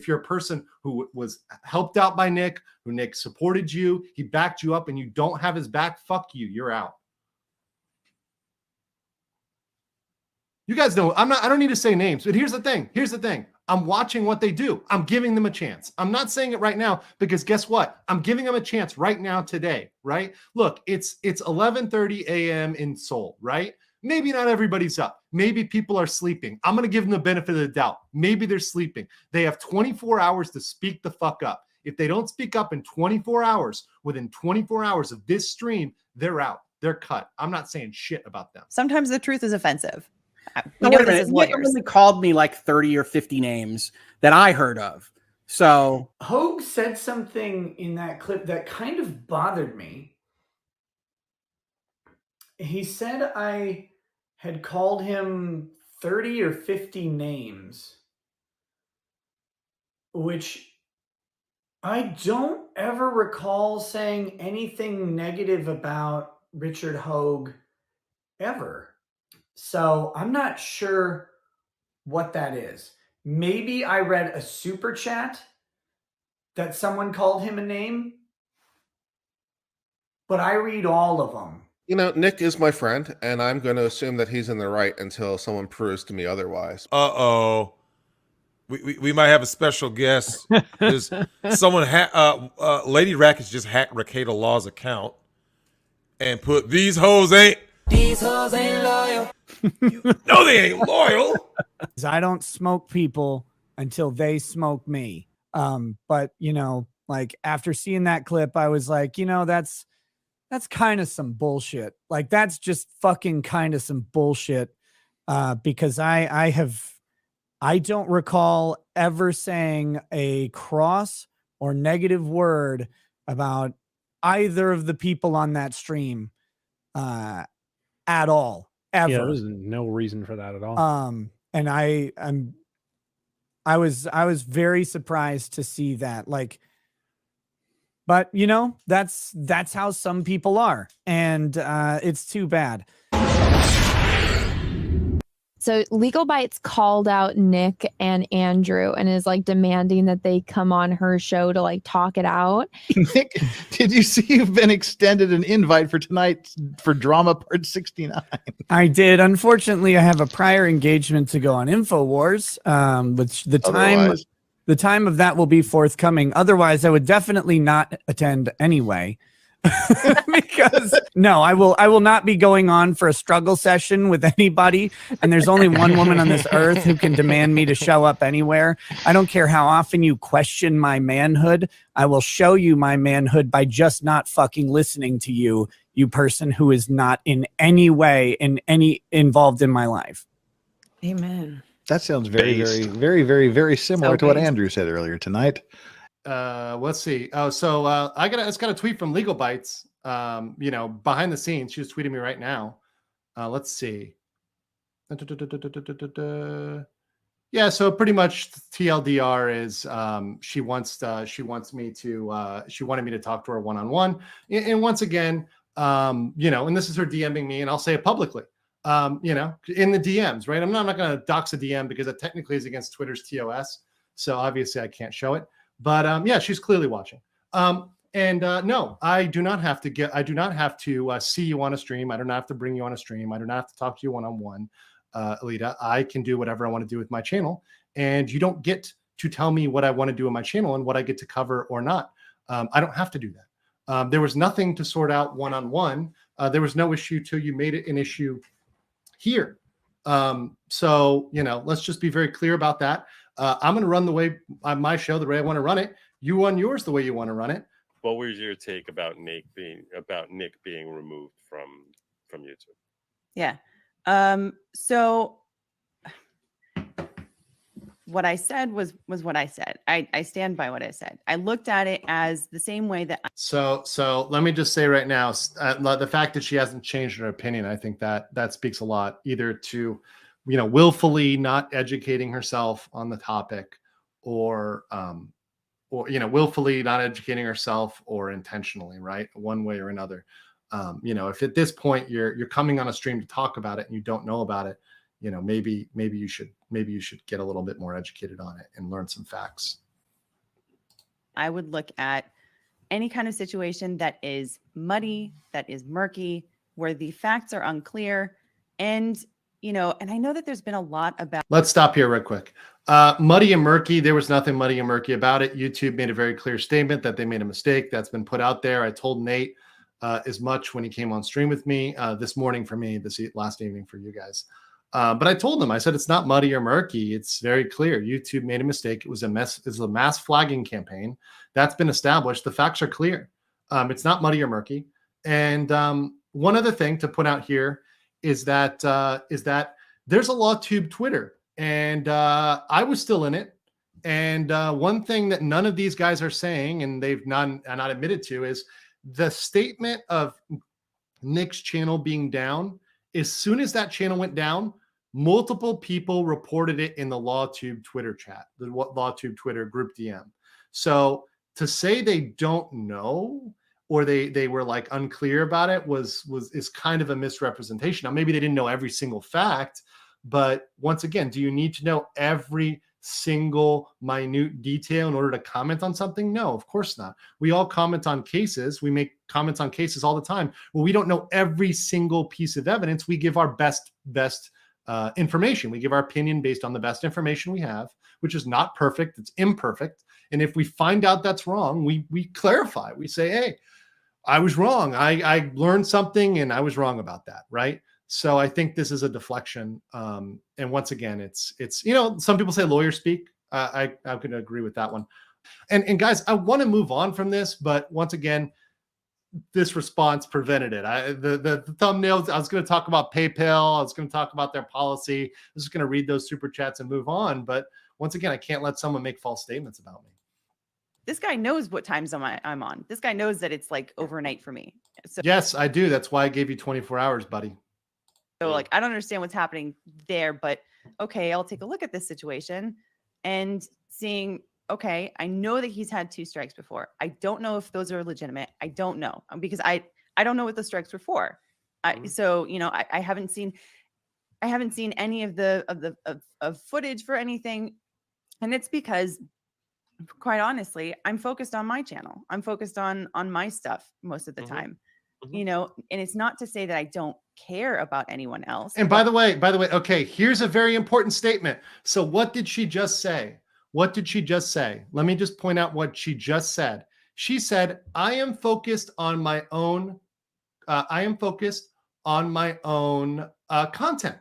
if you're a person who was helped out by Nick, who Nick supported you, he backed you up, and you don't have his back, fuck you. You're out. You guys know I don't need to say names, but here's the thing. I'm watching what they do. I'm giving them a chance. I'm not saying it right now because guess what? I'm giving them a chance right now today, right? Look, it's 11:30 a.m. in Seoul, right? Maybe not everybody's up. Maybe people are sleeping. I'm going to give them the benefit of the doubt. Maybe they're sleeping. They have 24 hours to speak the fuck up. If they don't speak up in 24 hours, within 24 hours of this stream, they're out. They're cut. I'm not saying shit about them. Sometimes the truth is offensive. No, wait a minute. Nick only called me like 30 or 50 names that I heard of. So Hogue said something in that clip that kind of bothered me. He said I had called him 30 or 50 names, which I don't ever recall saying anything negative about Richard Hogue ever. So I'm not sure what that is. Maybe I read a super chat that someone called him a name, but I read all of them. You know, Nick is my friend, and I'm going to assume that he's in the right until someone proves to me otherwise. Uh-oh. We might have a special guest. There's someone, Lady Rackets just hacked Rakeda Law's account and put, these hoes ain't loyal. No, they ain't loyal. I don't smoke people until they smoke me. But you know, like after seeing that clip, I was like, you know, that's kind of some bullshit. Like that's just fucking kind of some bullshit. Because I don't recall ever saying a cross or negative word about either of the people on that stream at all. Ever. Yeah, there's no reason for that at all. And I was very surprised to see that. Like, but you know, that's how some people are, and it's too bad. So Legal Bites called out Nick and Andrew and is like demanding that they come on her show to like talk it out. Nick, did you see you've been extended an invite for tonight for drama part 69? I did. Unfortunately, I have a prior engagement to go on InfoWars, which the time of that will be forthcoming. Otherwise, I would definitely not attend anyway. Because no, I will not be going on for a struggle session with anybody, and there's only one woman on this earth who can demand me to show up anywhere. I don't care how often you question my manhood. I will show you my manhood by just not fucking listening to you, you person who is not in any way involved in my life. Amen. That sounds very similar to what Andrew said earlier tonight. Let's see. Oh, so I just got a tweet from Legal Bites. You know, behind the scenes, she's tweeting me right now. Let's see. Yeah, so pretty much TLDR is she wanted me to talk to her one-on-one. And once again, you know, and this is her DMing me, and I'll say it publicly. You know, in the DMs, right? I'm not going to dox a DM because it technically is against Twitter's TOS. So obviously I can't show it. But yeah, she's clearly watching. No, I do not have to see you on a stream. I do not have to bring you on a stream. I do not have to talk to you one-on-one, Alita. I can do whatever I want to do with my channel, and you don't get to tell me what I want to do on my channel and what I get to cover or not. I don't have to do that. There was nothing to sort out one-on-one. There was no issue till you made it an issue here. So, you know, let's just be very clear about that. I'm going to run the way my show, the way I want to run it. You run yours the way you want to run it. What was your take about Nick being removed from YouTube? Yeah. So what I said was what I said. I stand by what I said. I looked at it as the same way that. So let me just say right now, the fact that she hasn't changed her opinion, I think that speaks a lot, either to, you know, willfully not educating herself on the topic, or you know, willfully not educating herself, or intentionally, right? One way or another. You know, if at this point you're coming on a stream to talk about it and you don't know about it, you know, maybe you should get a little bit more educated on it and learn some facts. I would look at any kind of situation that is muddy, that is murky, where the facts are unclear. And, and I know that there's been a lot about. Let's stop here real quick. Muddy and murky, there was nothing muddy and murky about it. YouTube made a very clear statement that they made a mistake. That's been put out there. I told Nate as much when he came on stream with me this morning for me, this last evening for you guys. But I told them, I said, it's not muddy or murky. It's very clear. YouTube made a mistake. It was a mess. It was a mass flagging campaign. That's been established. The facts are clear. It's not muddy or murky. And one other thing to put out here is that there's a LawTube Twitter, and I was still in it. And one thing that none of these guys are saying, and they've not admitted to, is the statement of Nick's channel being down. As soon as that channel went down, multiple people reported it in the LawTube Twitter chat, the LawTube Twitter group DM. So to say they don't know, or they were like unclear about it is kind of a misrepresentation. Now, maybe they didn't know every single fact, but once again, do you need to know every single minute detail in order to comment on something? No, of course not. We all comment on cases. We make comments on cases all the time. Well, we don't know every single piece of evidence. We give our best information. We give our opinion based on the best information we have, which is not perfect. It's imperfect. And if we find out that's wrong, we clarify. We say, hey, I was wrong. I learned something and I was wrong about that. Right. So I think this is a deflection. And once again, it's, some people say lawyer speak. I could agree with that one. And guys, I want to move on from this, but once again, this response prevented it. The thumbnails, I was going to talk about PayPal. I was going to talk about their policy. I was just going to read those super chats and move on. But once again, I can't let someone make false statements about me. This guy knows what time zone I'm on. This guy knows that it's like overnight for me. So yes, I do. That's why I gave you 24 hours, buddy. So like, I don't understand what's happening there, but okay, I'll take a look at this situation and seeing, okay, I know that he's had 2 strikes before. I don't know if those are legitimate. I don't know because I don't know what the strikes were for. So, I haven't seen any of the footage for anything. And it's because, quite honestly, I'm focused on my channel. I'm focused on my stuff most of the time, and it's not to say that I don't care about anyone else. And by the way, okay, here's a very important statement. So what did she just say? What did she just say? Let me just point out what she just said. She said, I am focused on my own. Content,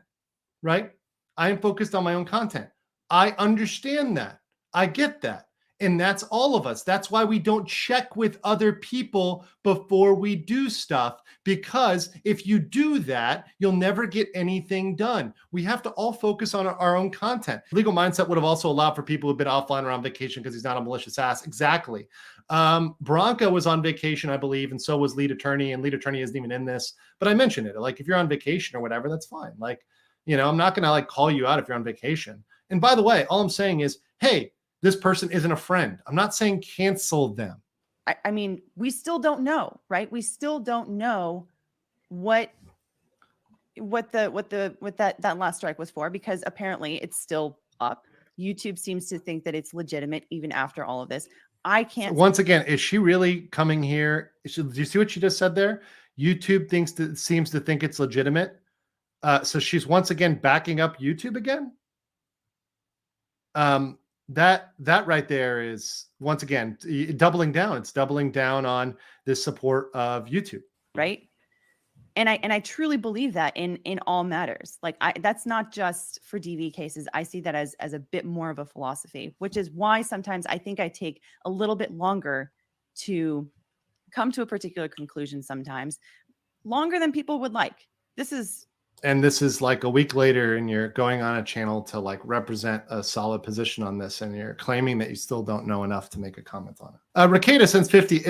right? I am focused on my own content. I understand that. I get that. And that's all of us. That's why we don't check with other people before we do stuff, because if you do that, you'll never get anything done. We have to all focus on our own content. Legal Mindset would have also allowed for people who've been offline or on vacation because he's not a malicious ass. Exactly. Bronco was on vacation, I believe, and so was lead attorney, and lead attorney isn't even in this, but I mentioned it. Like, if you're on vacation or whatever, that's fine. Like, I'm not going to like call you out if you're on vacation. And by the way, all I'm saying is, hey, this person isn't a friend. I'm not saying cancel them. I mean, we still don't know, right? We still don't know what that last strike was for, because apparently it's still up. YouTube seems to think that it's legitimate even after all of this. I can't. Once again, is she really coming here? Do you see what she just said there? YouTube seems to think it's legitimate. So she's once again backing up YouTube again. That right there is once again doubling down. It's doubling down on this support of YouTube, right? And I truly believe that in all matters. Like, that's not just for DV cases. I see that as a bit more of a philosophy, which is why sometimes I think I take a little bit longer to come to a particular conclusion, sometimes longer than people would like. This is like a week later, and you're going on a channel to like represent a solid position on this, and you're claiming that you still don't know enough to make a comment on it. Rakeda sends 50.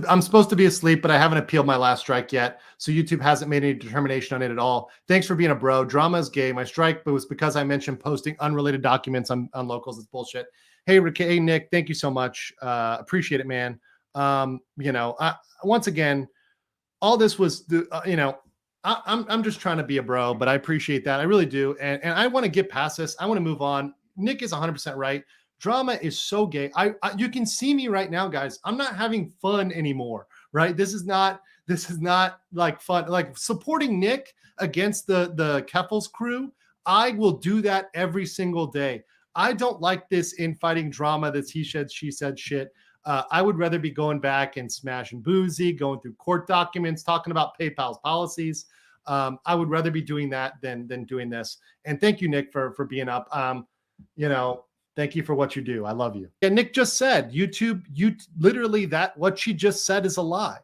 I'm supposed to be asleep, but I haven't appealed my last strike yet, so YouTube hasn't made any determination on it at all. Thanks for being a bro. Drama is gay. My strike was because I mentioned posting unrelated documents on locals. It's bullshit. Hey, hey Nick, thank you so much. Appreciate it, man. Once again, all this was I'm just trying to be a bro, but I appreciate that. I really do. And I want to get past this. I want to move on. Nick is 100% right. Drama is so gay. You can see me right now, guys. I'm not having fun anymore, right? This is not like fun. Like supporting Nick against the Keffels crew, I will do that every single day. I don't like this infighting drama that's he said, she said shit. I would rather be going back and smashing Boozy, going through court documents, talking about PayPal's policies. I would rather be doing that than doing this. And thank you, Nick, for being up. Thank you for what you do. I love you. And Nick just said, YouTube, literally that what she just said is a lie.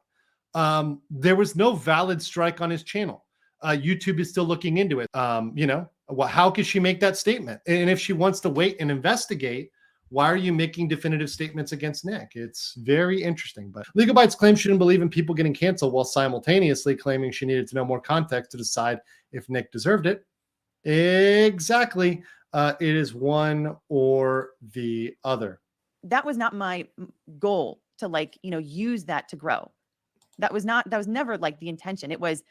There was no valid strike on his channel. YouTube is still looking into it. How could she make that statement? And if she wants to wait and investigate, why are you making definitive statements against Nick? It's very interesting. But Legal Bites claims she didn't believe in people getting canceled while simultaneously claiming she needed to know more context to decide if Nick deserved it. Exactly. It is one or the other. That was not my goal to use that to grow. That was never like the intention. It was.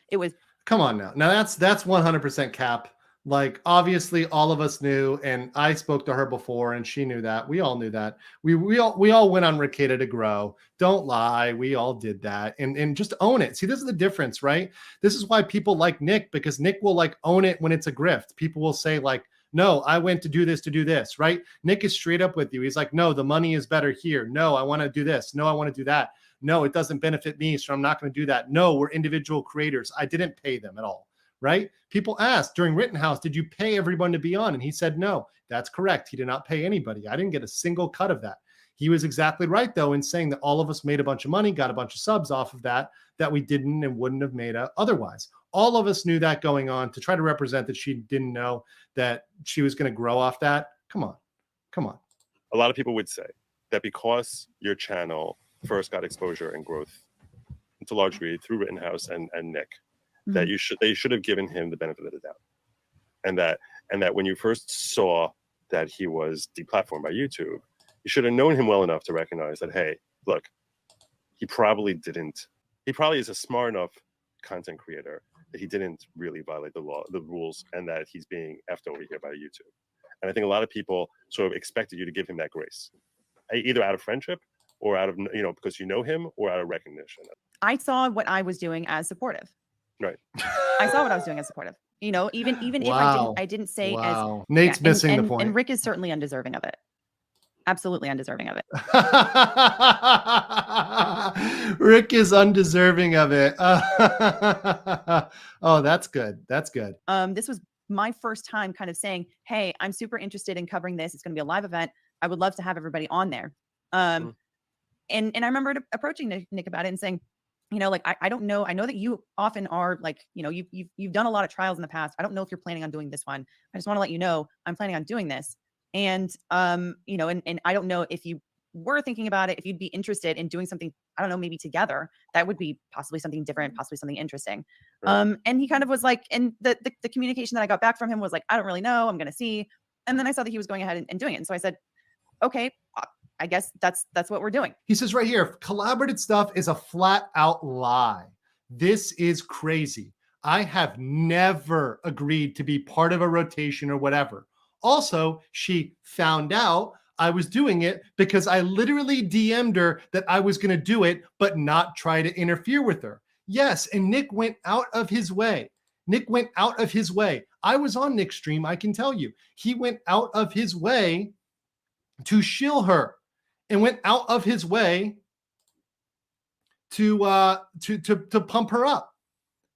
Come on now. Now that's 100% cap. Like, obviously all of us knew, and I spoke to her before and she knew that. We all knew that. We all went on Ricada to grow. Don't lie. We all did that. And just own it. See, this is the difference, right? This is why people like Nick, because Nick will own it when it's a grift. People will say no, I went to do this, right? Nick is straight up with you. He's like, no, the money is better here. No, I want to do this. No, I want to do that. No, it doesn't benefit me, so I'm not going to do that. No, we're individual creators. I didn't pay them at all. Right? People asked during Rittenhouse, did you pay everyone to be on? And he said, no, that's correct. He did not pay anybody. I didn't get a single cut of that. He was exactly right, though, in saying that all of us made a bunch of money, got a bunch of subs off of that we didn't and wouldn't have made otherwise. All of us knew that going on. To try to represent that she didn't know that she was going to grow off that. Come on. A lot of people would say that because your channel first got exposure and growth to a large degree through Rittenhouse and Nick, that they should have given him the benefit of the doubt, and that when you first saw that he was deplatformed by YouTube, you should have known him well enough to recognize that, hey, look, he probably is a smart enough content creator that he didn't really violate the rules, and that he's being effed over here by YouTube. And I think a lot of people sort of expected you to give him that grace, either out of friendship or out of because you know him, or out of recognition. I saw what I was doing as supportive. Right. I saw what I was doing as supportive. Even Wow. if I didn't say Wow. as Nate's missing the point. And Rick is certainly undeserving of it. Absolutely undeserving of it. Rick is undeserving of it. Oh, that's good. That's good. This was my first time kind of saying, hey, I'm super interested in covering this. It's going to be a live event. I would love to have everybody on there. And I remember approaching Nick about it and saying, I don't know. I know that you often are you've done a lot of trials in the past. I don't know if you're planning on doing this one. I just want to let you know I'm planning on doing this. And, and I don't know if you were thinking about it, if you'd be interested in doing something, I don't know, maybe together, that would be possibly something different, possibly something interesting. Right. And he kind of was like, and the communication that I got back from him was like, I don't really know. I'm going to see. And then I saw that he was going ahead and doing it. And so I said, okay, I guess that's what we're doing. He says right here, collaborative stuff is a flat out lie. This is crazy. I have never agreed to be part of a rotation or whatever. Also, she found out I was doing it because I literally DM'd her that I was going to do it, but not try to interfere with her. Yes, and Nick went out of his way. I was on Nick's stream, I can tell you. He went out of his way to shill her. And went out of his way to pump her up.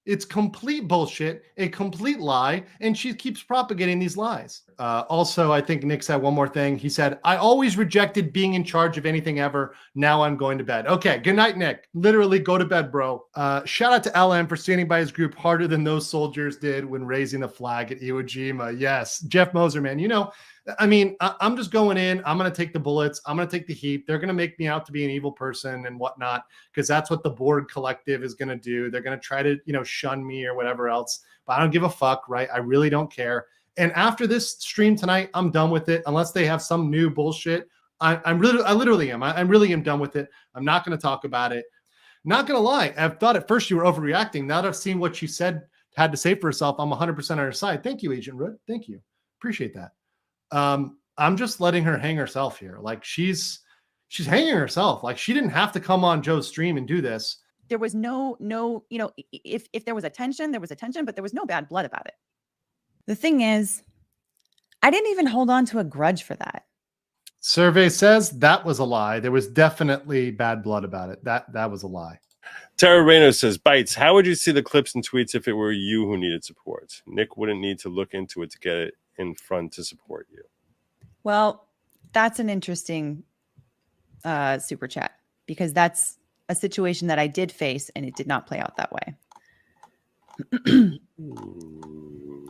It's complete bullshit, a complete lie, and she keeps propagating these lies. Also, I think Nick said one more thing. He said, I always rejected being in charge of anything ever. Now I'm going to bed. Okay, good night, Nick. Literally go to bed, bro. Shout out to LM for standing by his group harder than those soldiers did when raising the flag at Iwo Jima. Yes, Jeff Moser, man. I'm just going in. I'm going to take the bullets. I'm going to take the heat. They're going to make me out to be an evil person and whatnot, because that's what the board collective is going to do. They're going to try to, shun me or whatever else. But I don't give a fuck, right? I really don't care. And after this stream tonight, I'm done with it. Unless they have some new bullshit, I literally am. I really am done with it. I'm not going to talk about it. Not going to lie. I thought at first you were overreacting. Now that I've seen what she had to say for herself, I'm 100% on her side. Thank you, Agent Root. Thank you. Appreciate that. I'm just letting her hang herself here. Like she's hanging herself. Like she didn't have to come on Joe's stream and do this. There was no, you know, if there was attention, there was attention, but there was no bad blood about it. The thing is, I didn't even hold on to a grudge for that. Survey says that was a lie. There was definitely bad blood about it. That was a lie. Tara Reno says, Bites, how would you see the clips and tweets if it were you who needed support? Nick wouldn't need to look into it to get it in front to support you. Well, that's an interesting super chat, because that's a situation that I did face and it did not play out that way.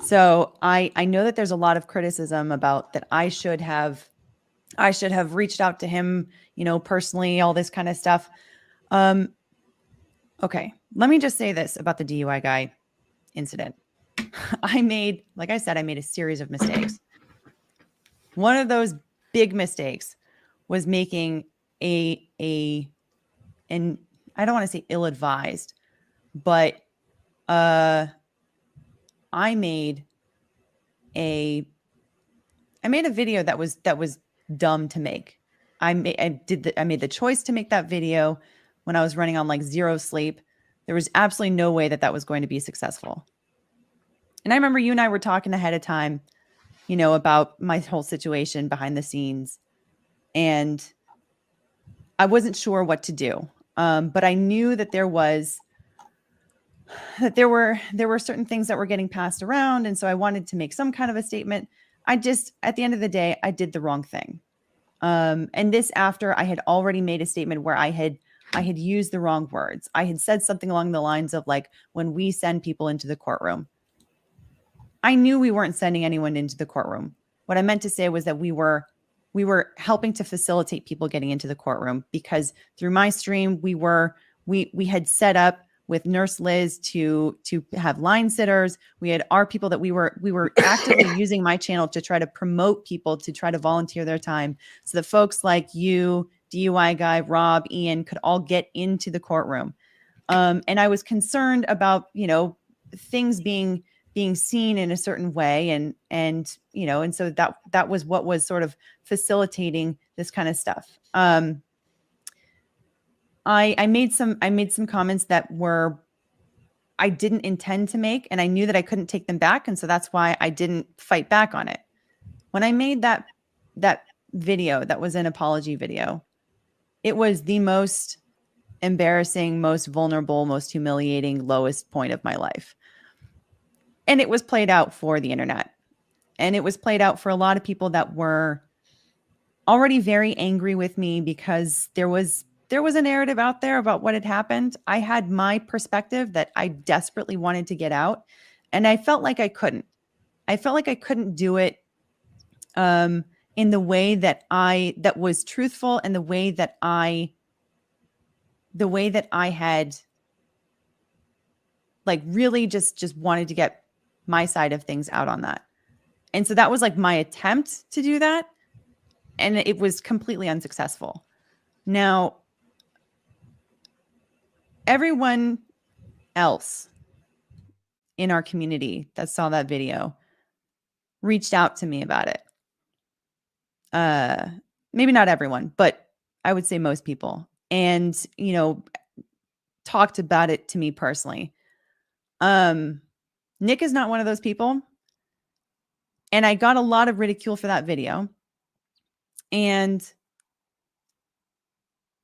So I know that there's a lot of criticism about that I should have reached out to him, you know, personally, all this kind of stuff. Okay, let me just say this about the DUI guy incident. Like I said, I made a series of mistakes. One of those big mistakes was making and I don't want to say ill-advised, but I made a video that was dumb to make. I made the choice to make that video when I was running on like 0 sleep. There was absolutely no way that was going to be successful. And I remember you and I were talking ahead of time, you know, about my whole situation behind the scenes, and I wasn't sure what to do. But I knew that there were certain things that were getting passed around. And so I wanted to make some kind of a statement. At the end of the day, I did the wrong thing. And this after I had already made a statement where I had used the wrong words. I had said something along the lines of like, when we send people into the courtroom. I knew we weren't sending anyone into the courtroom. What I meant to say was that we were helping to facilitate people getting into the courtroom, because through my stream, we had set up with Nurse Liz to have line sitters. We had our people that we were actively using my channel to try to promote people to try to volunteer their time, so that folks like you, DUI guy, Rob, Ian, could all get into the courtroom. And I was concerned about, you know, things being seen in a certain way, and you know, and so that was what was sort of facilitating this kind of stuff. I made some comments that I didn't intend to make, and I knew that I couldn't take them back, and so that's why I didn't fight back on it. When I made that video, that was an apology video, it was the most embarrassing, most vulnerable, most humiliating, lowest point of my life. And it was played out for the internet. And it was played out for a lot of people that were already very angry with me, because there was a narrative out there about what had happened. I had my perspective that I desperately wanted to get out, and I felt like I couldn't. I felt like I couldn't do it in the way that was truthful, and the way that I had like really just wanted to get my side of things out on that. And so that was like my attempt to do that, and it was completely unsuccessful. Now, everyone else in our community that saw that video reached out to me about it. Maybe not everyone, but I would say most people, and, you know, talked about it to me personally. Nick is not one of those people. And I got a lot of ridicule for that video. And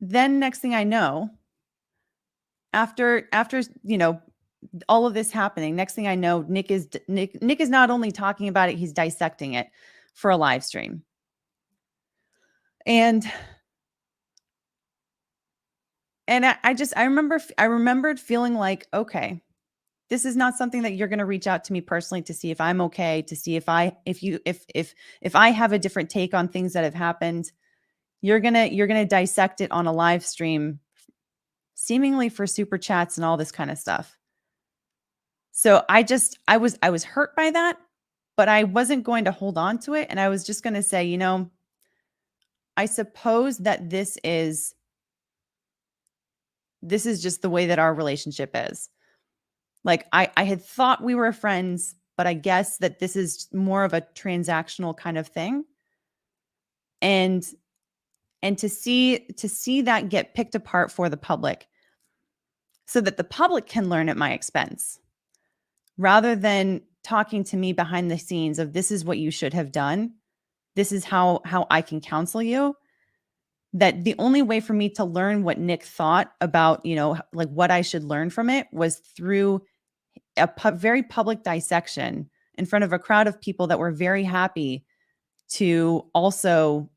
then next thing I know, after, you know, all of this happening, next thing I know, Nick is not only talking about it, he's dissecting it for a live stream. And I remembered feeling like, okay, this is not something that you're going to reach out to me personally to see if I'm okay, to see if I have a different take on things that have happened. You're going to dissect it on a live stream, seemingly for super chats and all this kind of stuff. So I was hurt by that, but I wasn't going to hold on to it. And I was just going to say, you know, I suppose that this is just the way that our relationship is. Like I had thought we were friends, but I guess that this is more of a transactional kind of thing. And to see that get picked apart for the public so that the public can learn at my expense, rather than talking to me behind the scenes of this is what you should have done. This is how I can counsel you. That the only way for me to learn what Nick thought about, like what I should learn from it was through a very public dissection in front of a crowd of people that were very happy to also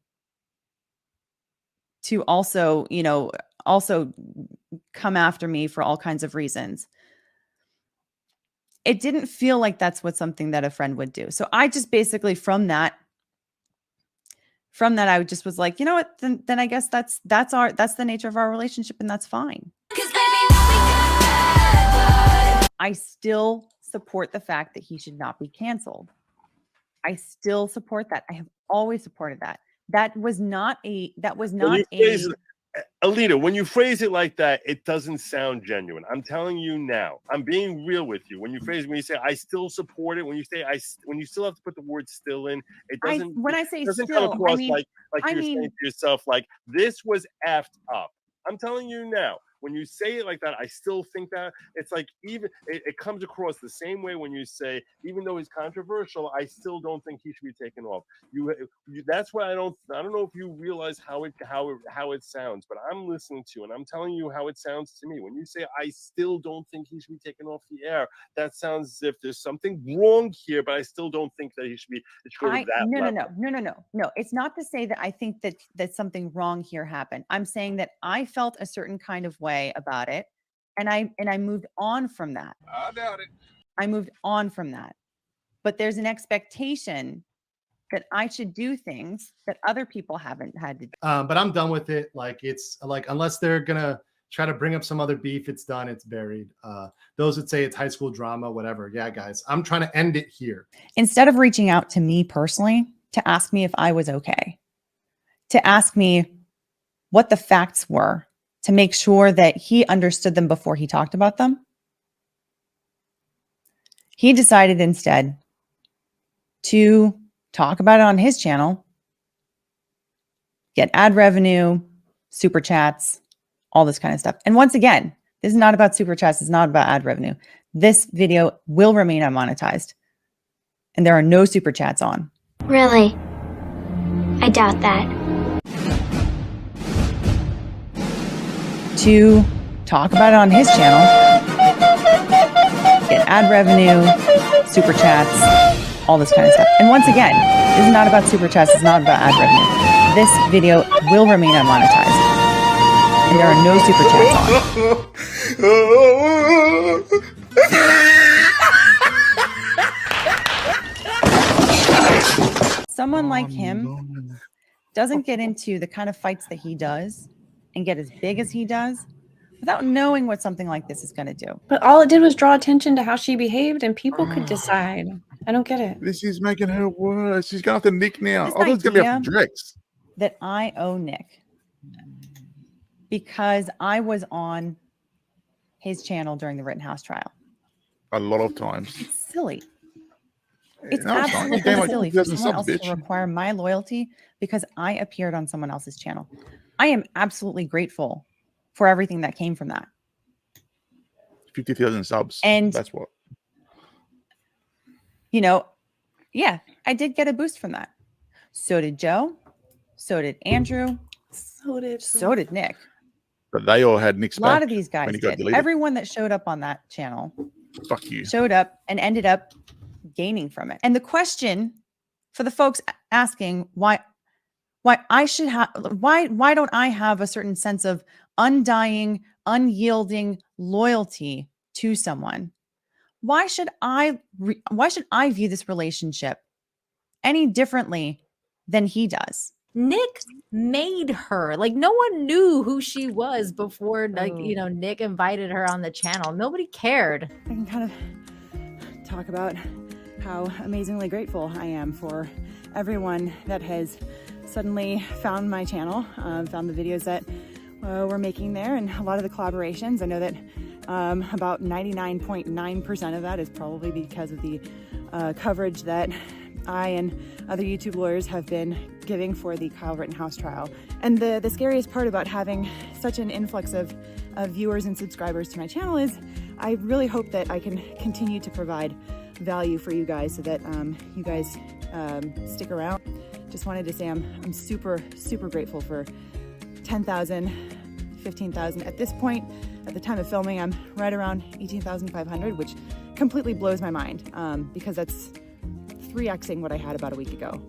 come after me for all kinds of reasons. It didn't feel like that's something that a friend would do. So I just basically from that, I just was like, you know what? Then I guess that's the nature of our relationship, and that's fine. I still support the fact that he should not be canceled. I still support that. I have always supported that. That was not a. Alita, when you phrase it like that, it doesn't sound genuine. I'm telling you now. I'm being real with you. When you say I still support it, when you still have to put the word "still" in, it doesn't. When I say doesn't still, come across I mean, like you're saying to yourself, like this was effed up. I'm telling you now. When you say it like that, I still think that it's like it comes across the same way when you say, even though he's controversial, I still don't think he should be taken off. That's why I don't know if you realize how it sounds, but I'm listening to you and I'm telling you how it sounds to me. When you say I still don't think he should be taken off the air, that sounds as if there's something wrong here, but I still don't think that he should be. It should go to that level. No. It's not to say that I think that something wrong here happened. I'm saying that I felt a certain kind of way about it, and I moved on from that. I doubt it. I moved on from that. But there's an expectation that I should do things that other people haven't had to do. But I'm done with it. Like, it's like, unless they're gonna try to bring up some other beef, it's done, it's buried. Those that say it's high school drama, whatever. Yeah, guys, I'm trying to end it here. Instead of reaching out to me personally to ask me if I was okay, to ask me what the facts were, to make sure that he understood them before he talked about them, he decided instead to talk about it on his channel, get ad revenue, super chats, all this kind of stuff. And once again, this is not about super chats. It's not about ad revenue. This video will remain unmonetized, and there are no super chats on. Really? I doubt that. To talk about it on his channel, get ad revenue, super chats, all this kind of stuff. And once again, this is not about super chats. It's not about ad revenue. This video will remain unmonetized, and there are no super chats on. Someone like him doesn't get into the kind of fights that he does and get as big as he does without knowing what something like this is going to do. But all it did was draw attention to how she behaved, and people could decide. I don't get it. This is making her worse. She's going after Nick now. This I thought it's going to be after Drex. That I owe Nick because I was on his channel during the Rittenhouse trial. A lot of times. It's silly. It's No, it's not. You absolutely gained like silly for 2,000 someone else subs, to bitch. require my loyalty because I appeared on someone else's channel. I am absolutely grateful for everything that came from that. 50,000 subs. And that's what. Yeah, I did get a boost from that. So did Joe. So did Andrew. So did Nick. But they all had Nick's A lot back of these guys when he got did. deleted. Everyone that showed up on that channel Fuck you. showed up and ended up gaining from it. And the question for the folks asking why I should have why don't I have a certain sense of undying, unyielding loyalty to someone? Why should I view this relationship any differently than he does? Nick made her. Like, no one knew who she was before, Nick invited her on the channel. Nobody cared. I can kind of talk about how amazingly grateful I am for everyone that has suddenly found my channel, found the videos that we're making there, and a lot of the collaborations. I know that about 99.9% of that is probably because of the coverage that I and other YouTube lawyers have been giving for the Kyle Rittenhouse trial. And the scariest part about having such an influx of viewers and subscribers to my channel is I really hope that I can continue to provide value for you guys so that you guys stick around. Just wanted to say I'm super, super grateful for 10,000, 15,000. At this point, at the time of filming, I'm right around 18,500, which completely blows my mind because that's 3xing what I had about a week ago.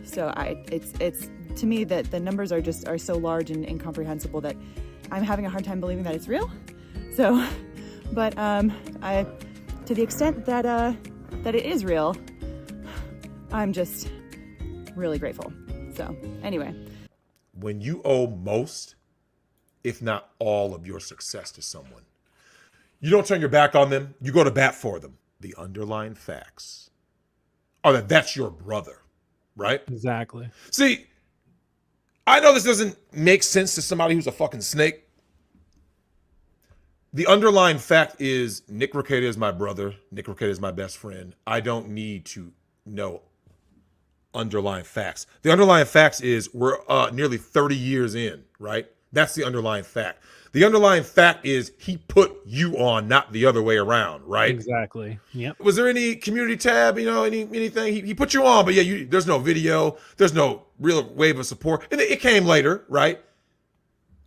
So it's to me that the numbers are so large and incomprehensible that I'm having a hard time believing that it's real. So, but to the extent that that it is real, I'm just really grateful. So anyway. When you owe most, if not all of your success to someone, you don't turn your back on them, you go to bat for them. The underlying facts are that that's your brother, right? Exactly. See, I know this doesn't make sense to somebody who's a fucking snake. The underlying fact is Nick Rekieta is my brother. Nick Rekieta is my best friend. I don't need to know underlying facts. The underlying facts is we're nearly 30 years in, right? That's the underlying fact. The underlying fact is he put you on, not the other way around, right? Exactly. Yep. Was there any community tab, anything? He put you on, but yeah, there's no video. There's no real wave of support. And it came later, right?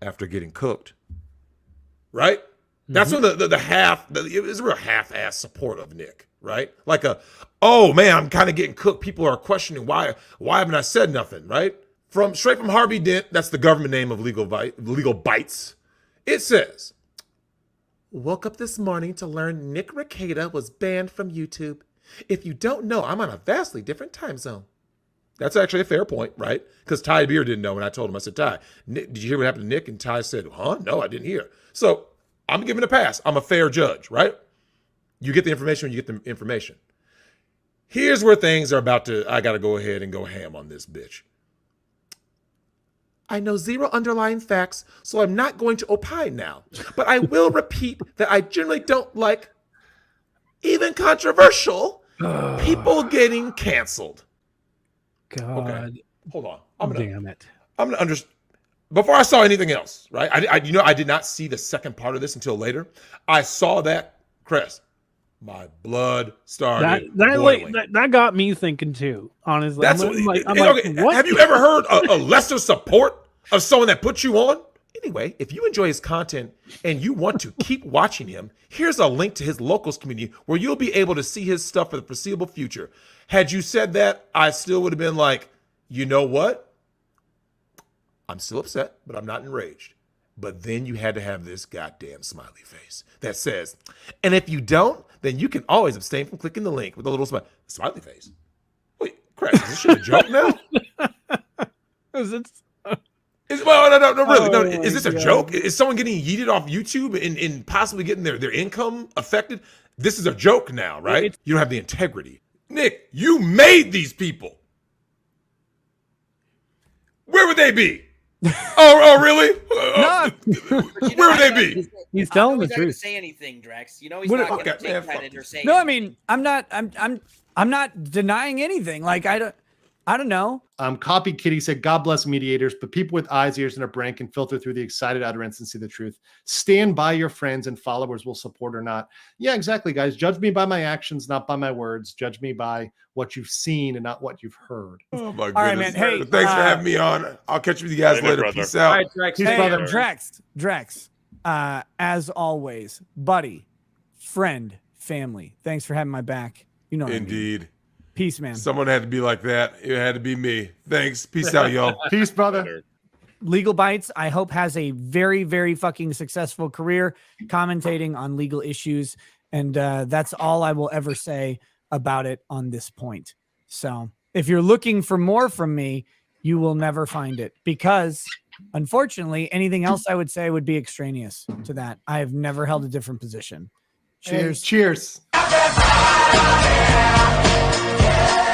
After getting cooked, right? That's when it was a real half-ass support of Nick, right? Like oh man, I'm kind of getting cooked. People are questioning why haven't I said nothing, right? Straight from Harvey Dent, that's the government name of Legal Bites. It says, woke up this morning to learn Nick Rekieta was banned from YouTube. If you don't know, I'm on a vastly different time zone. That's actually a fair point, right? Because Ty Beer didn't know when I told him. I said, Ty, Nick, did you hear what happened to Nick? And Ty said, huh? No, I didn't hear. So I'm giving a pass. I'm a fair judge, right? You get the information when you get the information. Here's where things are I got to go ahead and go ham on this bitch. I know zero underlying facts, so I'm not going to opine now. But I will repeat that I generally don't like even controversial people getting canceled. God. Okay. Hold on. Damn it. I'm gonna understand. Before I saw anything else, right? I did not see the second part of this until later. I saw that crest. My blood started boiling. That got me thinking too. Honestly, That's I'm okay. what? Have you ever heard a lesser support of someone that put you on? Anyway, if you enjoy his content and you want to keep watching him, here's a link to his locals community where you'll be able to see his stuff for the foreseeable future. Had you said that, I still would have been like, you know what? I'm still upset, but I'm not enraged. But then you had to have this goddamn smiley face that says, and if you don't, then you can always abstain from clicking the link with a little smiley face. Wait, crap, is this shit a joke now? Is it? No, really. Oh, is this a joke? Is someone getting yeeted off YouTube and possibly getting their income affected? This is a joke now, right? You don't have the integrity. Nick, you made these people. Where would they be? Oh, really? Where would they be? He's telling the He's not going to truth. say anything, Drex. You know he's not going to take credit or say. No, I mean, I'm not denying anything. Like I don't know. Copy Kitty said, God bless mediators, but people with eyes, ears, and a brain can filter through the excited utterance and see the truth. Stand by your friends and followers will support or not. Yeah, exactly, guys. Judge me by my actions, not by my words. Judge me by what you've seen and not what you've heard. Oh my goodness. All right, man. Hey, thanks for having me on. I'll catch you guys later. Brother. Peace out. All right, Drex. Hey, brother. Drex. As always, buddy, friend, family. Thanks for having my back. You know what I mean. Indeed. Peace, man. Someone had to be like that. It had to be me. Thanks. Peace out, y'all. Peace, brother. Legal Bites, I hope, has a very, very fucking successful career commentating on legal issues. And that's all I will ever say about it on this point. So if you're looking for more from me, you will never find it because, unfortunately, anything else I would say would be extraneous to that. I have never held a different position. Cheers. Hey, cheers. Yeah.